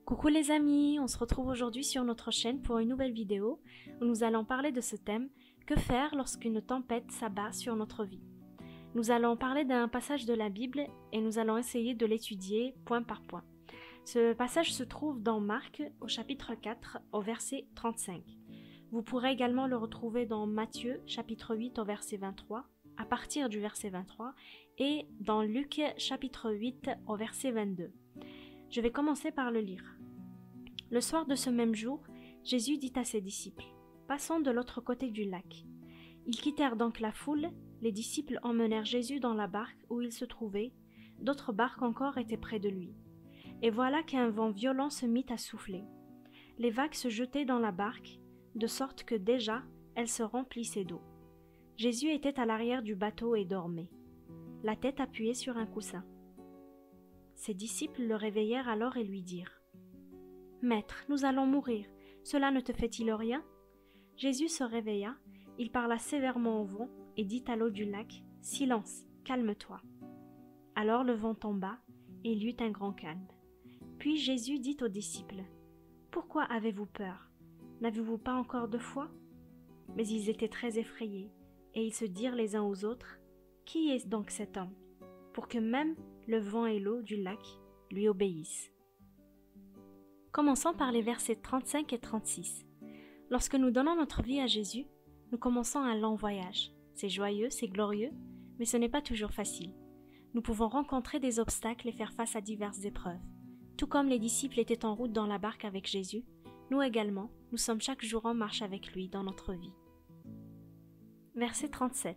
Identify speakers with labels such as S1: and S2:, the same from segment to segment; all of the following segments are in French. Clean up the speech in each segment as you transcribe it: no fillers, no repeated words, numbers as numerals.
S1: Coucou les amis, on se retrouve aujourd'hui sur notre chaîne pour une nouvelle vidéo où nous allons parler de ce thème, que faire lorsqu'une tempête s'abat sur notre vie. Nous allons parler d'un passage de la Bible et nous allons essayer de l'étudier point par point. Ce passage se trouve dans Marc au chapitre 4 au verset 35. Vous pourrez également le retrouver dans Matthieu chapitre 8 au verset 23, à partir du verset 23, et dans Luc chapitre 8 au verset 22. Je vais commencer par le lire. Le soir de ce même jour, Jésus dit à ses disciples, « Passons de l'autre côté du lac. » Ils quittèrent donc la foule, les disciples emmenèrent Jésus dans la barque où il se trouvait, d'autres barques encore étaient près de lui. Et voilà qu'un vent violent se mit à souffler. Les vagues se jetaient dans la barque, de sorte que déjà elle se remplissait d'eau. Jésus était à l'arrière du bateau et dormait, la tête appuyée sur un coussin. Ses disciples le réveillèrent alors et lui dirent, « Maître, nous allons mourir, cela ne te fait-il rien ?» Jésus se réveilla, il parla sévèrement au vent et dit à l'eau du lac, « Silence, calme-toi. » Alors le vent tomba et il y eut un grand calme. Puis Jésus dit aux disciples, « Pourquoi avez-vous peur? N'avez-vous pas encore de foi ?» Mais ils étaient très effrayés et ils se dirent les uns aux autres, « Qui est donc cet homme? Pour que même le vent et l'eau du lac lui obéissent. » Commençons par les versets 35 et 36. Lorsque nous donnons notre vie à Jésus, nous commençons un long voyage. C'est joyeux, c'est glorieux, mais ce n'est pas toujours facile. Nous pouvons rencontrer des obstacles et faire face à diverses épreuves. Tout comme les disciples étaient en route dans la barque avec Jésus, nous également, nous sommes chaque jour en marche avec lui dans notre vie. Verset 37.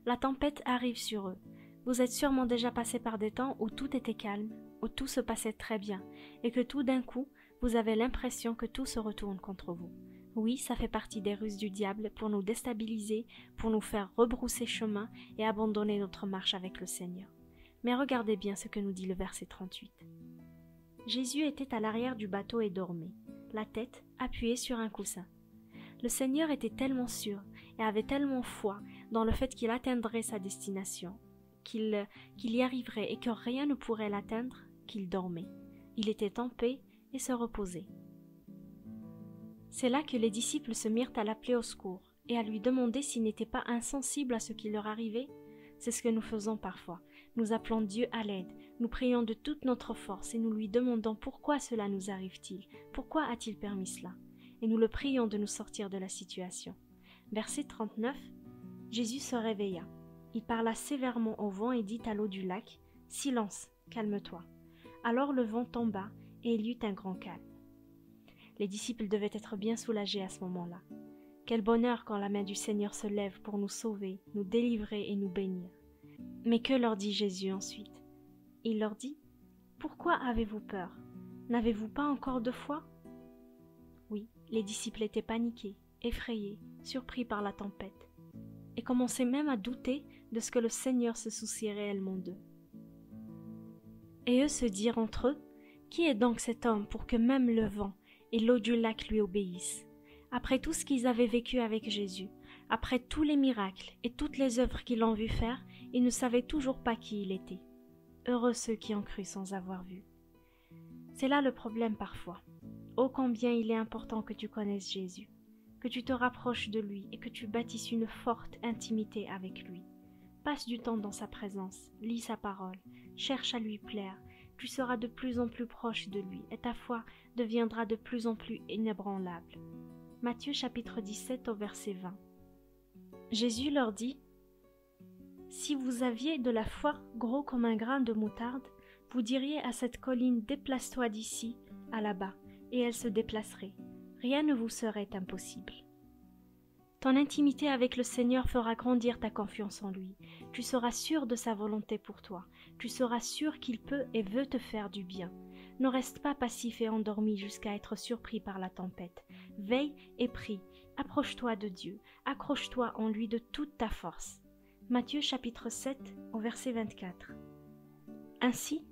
S1: La tempête arrive sur eux. Vous êtes sûrement déjà passé par des temps où tout était calme, où tout se passait très bien, et que tout d'un coup, vous avez l'impression que tout se retourne contre vous. Oui, ça fait partie des ruses du diable pour nous déstabiliser, pour nous faire rebrousser chemin et abandonner notre marche avec le Seigneur. Mais regardez bien ce que nous dit le verset 38. Jésus était à l'arrière du bateau et dormait, la tête appuyée sur un coussin. Le Seigneur était tellement sûr et avait tellement foi dans le fait qu'il atteindrait sa destination, qu'il y arriverait et que rien ne pourrait l'atteindre, qu'il dormait. Il était en paix et se reposait. C'est là que les disciples se mirent à l'appeler au secours et à lui demander s'il n'était pas insensible à ce qui leur arrivait. C'est ce que nous faisons parfois. Nous appelons Dieu à l'aide, nous prions de toute notre force et nous lui demandons pourquoi cela nous arrive-t-il, pourquoi a-t-il permis cela, et nous le prions de nous sortir de la situation. Verset 39, Jésus se réveilla. Il parla sévèrement au vent et dit à l'eau du lac, « Silence, calme-toi. » Alors le vent tomba et il y eut un grand calme. Les disciples devaient être bien soulagés à ce moment-là. Quel bonheur quand la main du Seigneur se lève pour nous sauver, nous délivrer et nous bénir. Mais que leur dit Jésus ensuite? Il leur dit, « Pourquoi avez-vous peur? N'avez-vous pas encore de foi ?» Oui, les disciples étaient paniqués, effrayés, surpris par la tempête, et commençaient même à douter de ce que le Seigneur se soucie réellement d'eux. Et eux se dirent entre eux, « Qui est donc cet homme pour que même le vent et l'eau du lac lui obéissent ?» Après tout ce qu'ils avaient vécu avec Jésus, après tous les miracles et toutes les œuvres qu'ils l'ont vu faire, ils ne savaient toujours pas qui il était. Heureux ceux qui ont cru sans avoir vu. C'est là le problème parfois. Ô combien il est important que tu connaisses Jésus, que tu te rapproches de lui et que tu bâtisses une forte intimité avec lui. Passe du temps dans sa présence, lis sa parole, cherche à lui plaire, tu seras de plus en plus proche de lui et ta foi deviendra de plus en plus inébranlable. Matthieu chapitre 17 au verset 20. Jésus leur dit, « Si vous aviez de la foi gros comme un grain de moutarde, vous diriez à cette colline, déplace-toi d'ici à là-bas, et elle se déplacerait. Rien ne vous serait impossible. » Ton intimité avec le Seigneur fera grandir ta confiance en lui. Tu seras sûr de sa volonté pour toi. Tu seras sûr qu'il peut et veut te faire du bien. Ne reste pas passif et endormi jusqu'à être surpris par la tempête. Veille et prie. Approche-toi de Dieu. Accroche-toi en lui de toute ta force. Matthieu chapitre 7 au verset 24. Ainsi,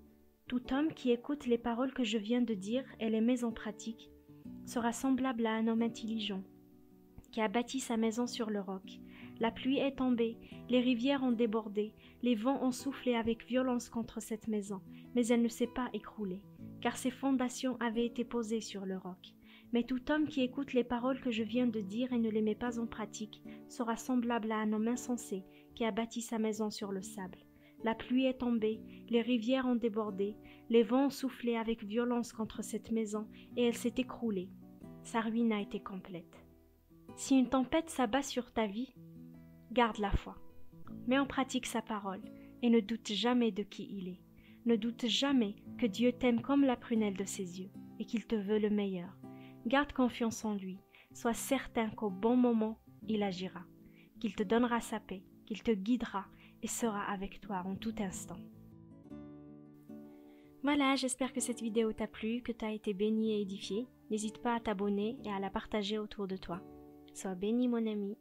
S1: tout homme qui écoute les paroles que je viens de dire et les met en pratique sera semblable à un homme intelligent qui a bâti sa maison sur le roc. La pluie est tombée, les rivières ont débordé, les vents ont soufflé avec violence contre cette maison, mais elle ne s'est pas écroulée, car ses fondations avaient été posées sur le roc. Mais tout homme qui écoute les paroles que je viens de dire et ne les met pas en pratique sera semblable à un homme insensé qui a bâti sa maison sur le sable. La pluie est tombée, les rivières ont débordé, les vents ont soufflé avec violence contre cette maison et elle s'est écroulée. Sa ruine a été complète. Si une tempête s'abat sur ta vie, garde la foi. Mets en pratique sa parole et ne doute jamais de qui il est. Ne doute jamais que Dieu t'aime comme la prunelle de ses yeux et qu'il te veut le meilleur. Garde confiance en lui. Sois certain qu'au bon moment, il agira, qu'il te donnera sa paix, qu'il te guidera et sera avec toi en tout instant. Voilà, j'espère que cette vidéo t'a plu, que tu as été béni et édifié. N'hésite pas à t'abonner et à la partager autour de toi. Sois béni mon ami.